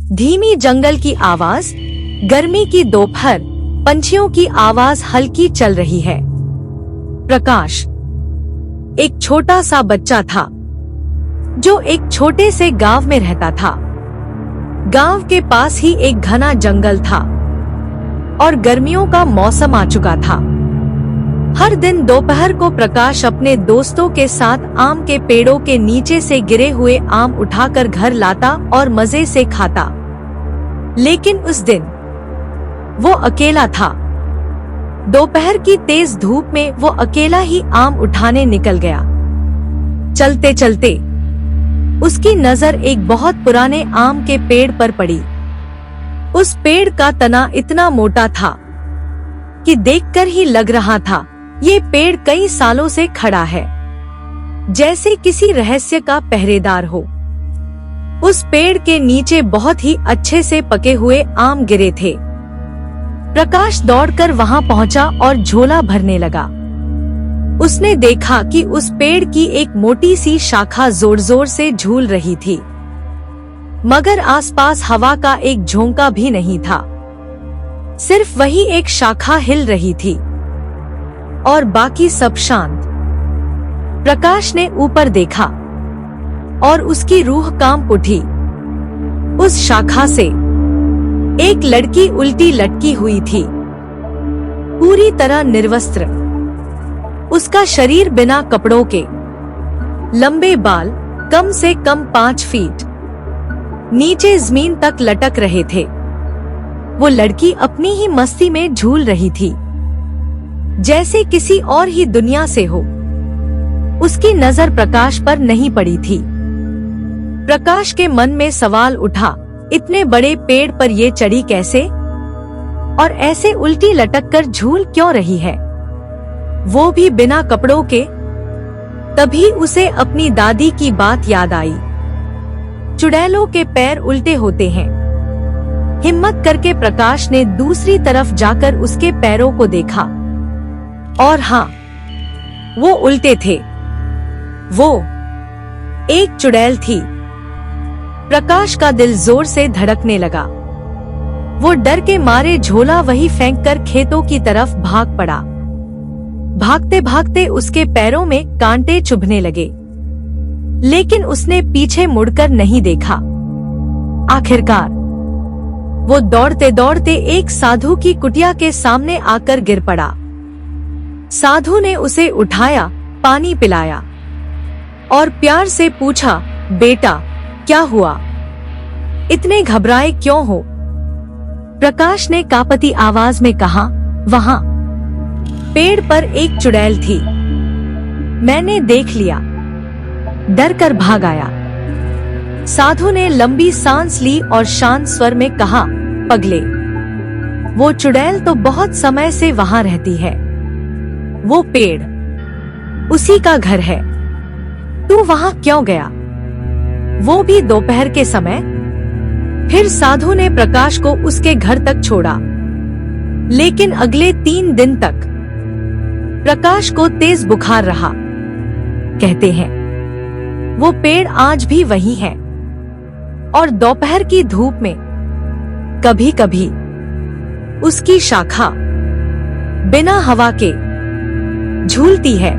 धीमी जंगल की आवाज, गर्मी की दोपहर, पंछियों की आवाज हल्की चल रही है। प्रकाश एक छोटा सा बच्चा था जो एक छोटे से गांव में रहता था। गांव के पास ही एक घना जंगल था और गर्मियों का मौसम आ चुका था। हर दिन दोपहर को प्रकाश अपने दोस्तों के साथ आम के पेड़ों के नीचे से गिरे हुए आम उठाकर घर लाता और मजे से खाता। लेकिन उस दिन वो अकेला था। दोपहर की तेज धूप में वो अकेला ही आम उठाने निकल गया। चलते चलते उसकी नजर एक बहुत पुराने आम के पेड़ पर पड़ी। उस पेड़ का तना इतना मोटा था कि देखकर ही लग रहा था ये पेड़ कई सालों से खड़ा है, जैसे किसी रहस्य का पहरेदार हो। उस पेड़ के नीचे बहुत ही अच्छे से पके हुए आम गिरे थे। प्रकाश दौड़कर वहां पहुंचा और झोला भरने लगा। उसने देखा कि उस पेड़ की एक मोटी सी शाखा जोर जोर से झूल रही थी, मगर आसपास हवा का एक झोंका भी नहीं था। सिर्फ वही एक शाखा हिल रही थी और बाकी सब शांत। प्रकाश ने ऊपर देखा और उसकी रूह कांप उठी। उस शाखा से एक लड़की उल्टी लटकी हुई थी, पूरी तरह निर्वस्त्र। उसका शरीर बिना कपड़ों के, लंबे बाल कम से कम 5 फीट नीचे जमीन तक लटक रहे थे। वो लड़की अपनी ही मस्ती में झूल रही थी, जैसे किसी और ही दुनिया से हो। उसकी नजर प्रकाश पर नहीं पड़ी थी। प्रकाश के मन में सवाल उठा, इतने बड़े पेड़ पर ये चढ़ी कैसे और ऐसे उल्टी लटक कर झूल क्यों रही है, वो भी बिना कपड़ों के। तभी उसे अपनी दादी की बात याद आई। चुड़ैलों के पैर उल्टे होते हैं। हिम्मत करके प्रकाश ने दूसरी तरफ जाकर उसके पैरों को देखा और हाँ, वो उल्टे थे। वो एक चुड़ैल थी। प्रकाश का दिल जोर से धड़कने लगा। वो डर के मारे झोला वही फेंककर खेतों की तरफ भाग पड़ा। भागते भागते उसके पैरों में कांटे चुभने लगे, लेकिन उसने पीछे मुड़कर नहीं देखा। आखिरकार वो दौड़ते दौड़ते एक साधु की कुटिया के सामने आकर गिर पड़ा। साधु ने उसे उठाया, पानी पिलाया और प्यार से पूछा, बेटा क्या हुआ, इतने घबराए क्यों हो? प्रकाश ने कांपती आवाज में कहा, वहां पेड़ पर एक चुड़ैल थी, मैंने देख लिया, डर कर भाग आया। साधु ने लंबी सांस ली और शांत स्वर में कहा, पगले, वो चुड़ैल तो बहुत समय से वहां रहती है। वो पेड़ उसी का घर है। तू वहां क्यों गया, वो भी दोपहर के समय? फिर साधु ने प्रकाश को उसके घर तक छोड़ा, लेकिन अगले 3 दिन तक प्रकाश को तेज बुखार रहा। कहते हैं वो पेड़ आज भी वही है और दोपहर की धूप में कभी कभी उसकी शाखा बिना हवा के झूलती है।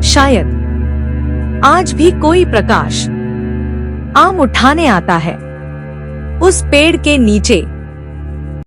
शायद आज भी कोई प्रकाश आम उठाने आता है उस पेड़ के नीचे।